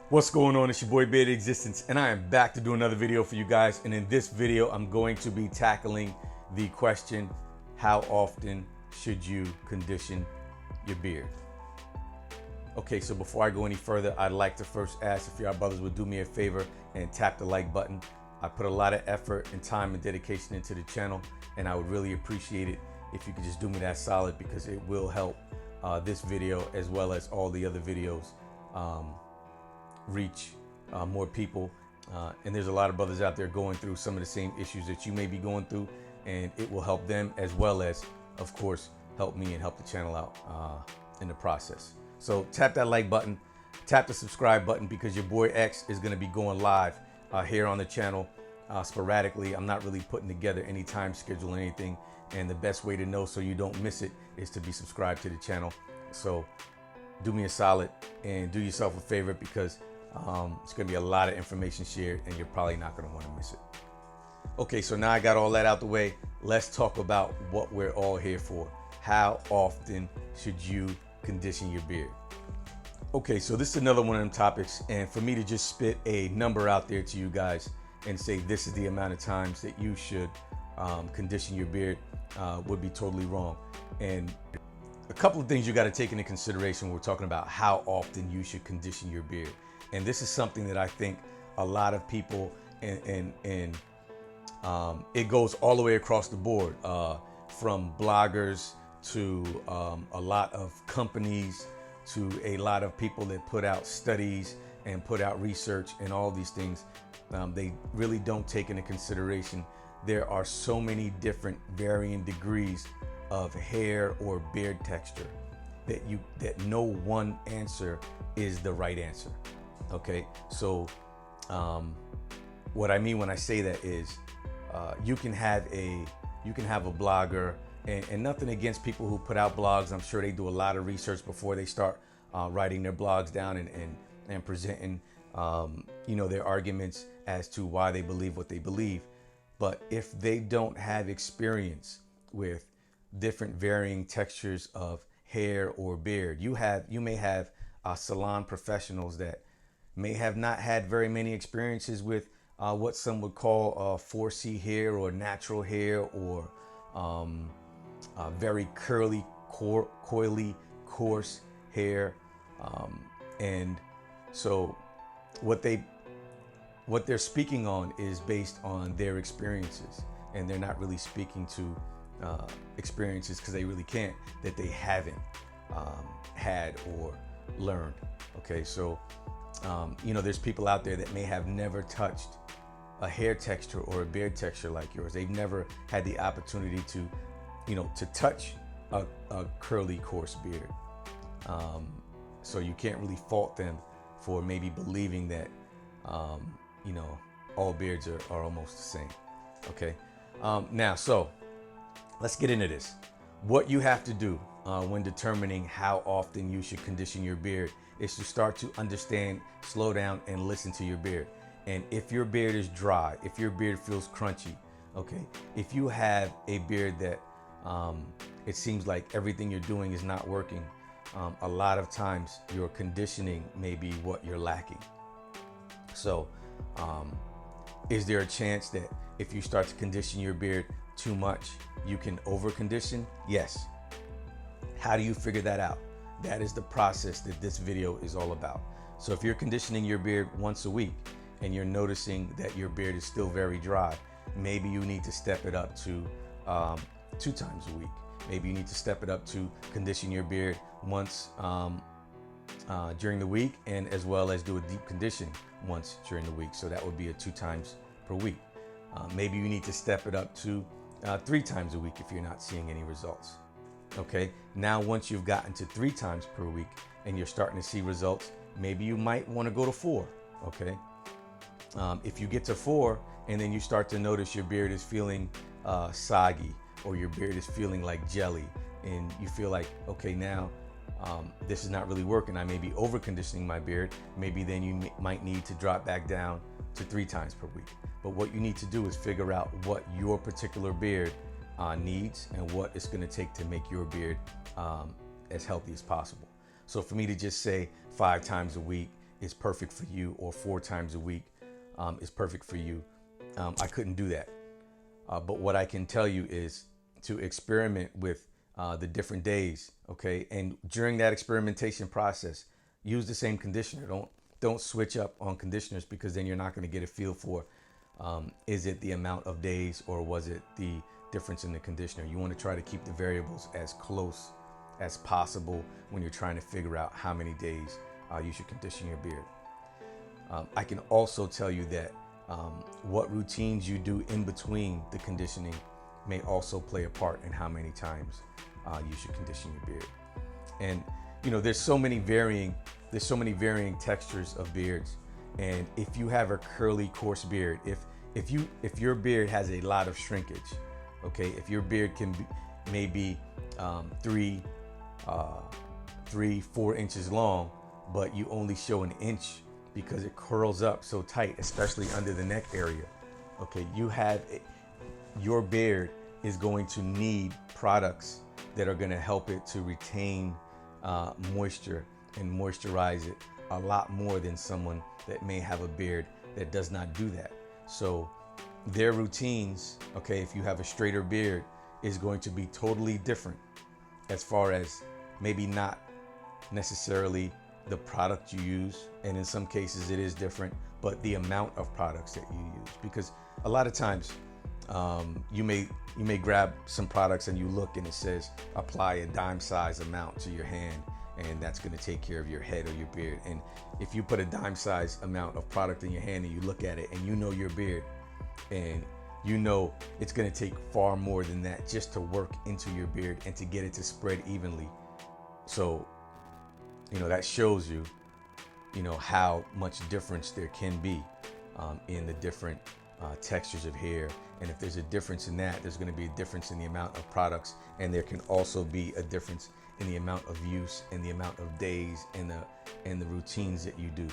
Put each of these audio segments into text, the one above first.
What's going on? It's your boy Bearded Existence, and I am back to do another video for you guys. And in this video, I'm going to be tackling the question, how often should you condition your beard? Okay, so before I go any further, I'd like to first ask if y'all brothers would do me a favor and tap the like button. I put a lot of effort and time and dedication into the channel, and I would really appreciate it if you could just do me that solid, because it will help this video as well as all the other videos reach more people. And there's a lot of brothers out there going through some of the same issues that you may be going through, and it will help them as well as, of course, help me and help the channel out in the process. So tap that like button, tap the subscribe button, because your boy X is going to be going live here on the channel sporadically. I'm not really putting together any time schedule or anything, and the best way to know so you don't miss it is to be subscribed to the channel. So do me a solid and do yourself a favor, because it's going to be a lot of information shared and you're probably not going to want to miss it. Okay, so now I got all that out the way. Let's talk about what we're all here for. How often should you condition your beard? Okay, so this is another one of them topics, and for me to just spit a number out there to you guys and say this is the amount of times that you should condition your beard would be totally wrong. And a couple of things you got to take into consideration when we're talking about how often you should condition your beard. And this is something that I think a lot of people, and it goes all the way across the board, from bloggers to a lot of companies to a lot of people that put out studies and put out research and all these things. They really don't take into consideration there are so many different varying degrees of hair or beard texture that no one answer is the right answer. Okay, so what I mean when I say that is you can have a blogger, and nothing against people who put out blogs. I'm sure they do a lot of research before they start writing their blogs down and presenting their arguments as to why they believe what they believe. But if they don't have experience with different varying textures of hair or beard, you may have salon professionals that may have not had very many experiences with what some would call 4C hair or natural hair, or very curly, coily, coarse hair. And so what they're speaking on is based on their experiences, and they're not really speaking to experiences, because they really can't, that they haven't had or learned. Okay, so there's people out there that may have never touched a hair texture or a beard texture like yours. They've never had the opportunity to touch a curly, coarse beard. So you can't really fault them for maybe believing that all beards are almost the same. Okay, now so let's get into this. What you have to do when determining how often you should condition your beard is to start to understand, slow down, and listen to your beard. And if your beard is dry, if your beard feels crunchy, okay, if you have a beard that it seems like everything you're doing is not working, a lot of times your conditioning may be what you're lacking. So is there a chance that if you start to condition your beard too much, you can over condition? Yes. How do you figure that out? That is the process that this video is all about. So if you're conditioning your beard once a week and you're noticing that your beard is still very dry, maybe you need to step it up to 2 times a week. Maybe you need to step it up to condition your beard once during the week, and as well as do a deep condition once during the week. So that would be a 2 times per week. Maybe you need to step it up to 3 times a week if you're not seeing any results. Okay, now once you've gotten to 3 times per week and you're starting to see results, maybe you might want to go to 4. Okay, if you get to 4 and then you start to notice your beard is feeling soggy, or your beard is feeling like jelly, and you feel like, okay, now this is not really working, I may be over conditioning my beard, maybe then you might need to drop back down to 3 times per week. But what you need to do is figure out what your particular beard needs and what it's going to take to make your beard as healthy as possible. So for me to just say 5 times a week is perfect for you, or 4 times a week is perfect for you. I couldn't do that. But what I can tell you is to experiment with the different days, okay? And during that experimentation process, use the same conditioner. Don't switch up on conditioners, because then you're not going to get a feel for is it the amount of days or was it the difference in the conditioner. You want to try to keep the variables as close as possible when you're trying to figure out how many days you should condition your beard. I can also tell you that what routines you do in between the conditioning may also play a part in how many times you should condition your beard. And there's so many varying textures of beards. And if you have a curly, coarse beard, if your beard has a lot of shrinkage, okay, if your beard can be maybe 4 inches long, but you only show an inch because it curls up so tight, especially under the neck area, okay, your beard is going to need products that are going to help it to retain moisture and moisturize it a lot more than someone that may have a beard that does not do that. So their routines, okay, if you have a straighter beard, is going to be totally different, as far as maybe not necessarily the product you use, and in some cases it is different, but the amount of products that you use. Because a lot of times you may grab some products and you look and it says apply a dime size amount to your hand, and that's going to take care of your head or your beard. And if you put a dime size amount of product in your hand and you look at it and you know your beard, and you know it's going to take far more than that just to work into your beard and to get it to spread evenly. So that shows you how much difference there can be in the different textures of hair. And if there's a difference in that, there's going to be a difference in the amount of products, and there can also be a difference in the amount of use and the amount of days and the routines that you do.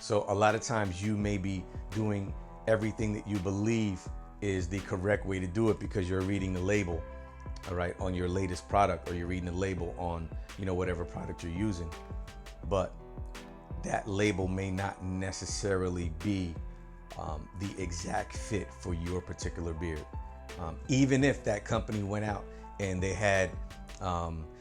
So a lot of times you may be doing everything that you believe is the correct way to do it because you're reading the label, all right, on your latest product, or you're reading the label on whatever product you're using. But that label may not necessarily be the exact fit for your particular beard. Even if that company went out and they had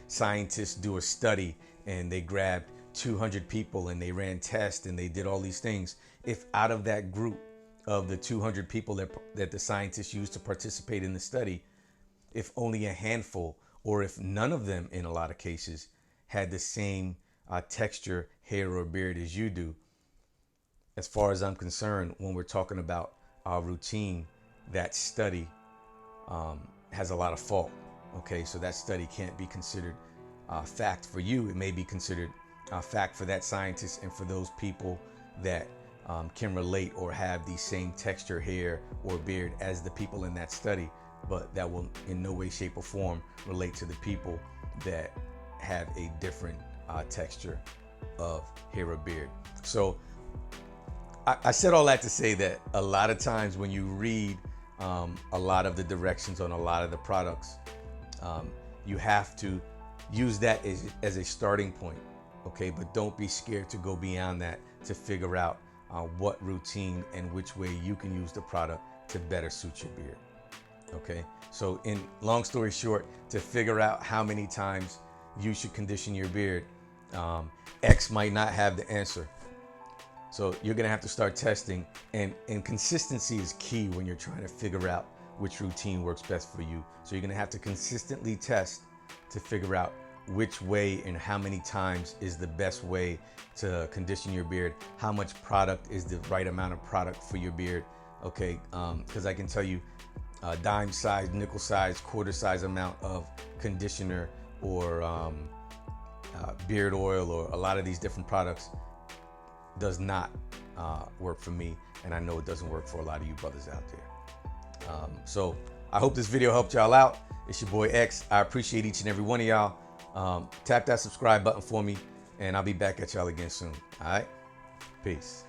scientists do a study and they grabbed 200 people and they ran tests and they did all these things, if out of that group of the 200 people that the scientists used to participate in the study, if only a handful, or if none of them in a lot of cases, had the same texture, hair, or beard as you do, as far as I'm concerned, when we're talking about our routine, that study has a lot of fault. Okay, so that study can't be considered fact for you. It may be considered fact for that scientist and for those people that can relate or have the same texture, hair, or beard as the people in that study, but that will in no way, shape, or form relate to the people that have a different texture of hair or beard. So I said all that to say that a lot of times when you read a lot of the directions on a lot of the products, you have to use that as a starting point, okay? But don't be scared to go beyond that to figure out what routine and which way you can use the product to better suit your beard, okay? So in long story short, to figure out how many times you should condition your beard, X might not have the answer. So you're gonna have to start testing, and consistency is key when you're trying to figure out which routine works best for you. So you're gonna have to consistently test to figure out which way and how many times is the best way to condition your beard, how much product is the right amount of product for your beard, okay? Because I can tell you dime size, nickel size, quarter size amount of conditioner or beard oil or a lot of these different products does not work for me, and I know it doesn't work for a lot of you brothers out there. So I hope this video helped y'all out. It's your boy X. I appreciate each and every one of y'all. Tap that subscribe button for me, and I'll be back at y'all again soon. All right, peace.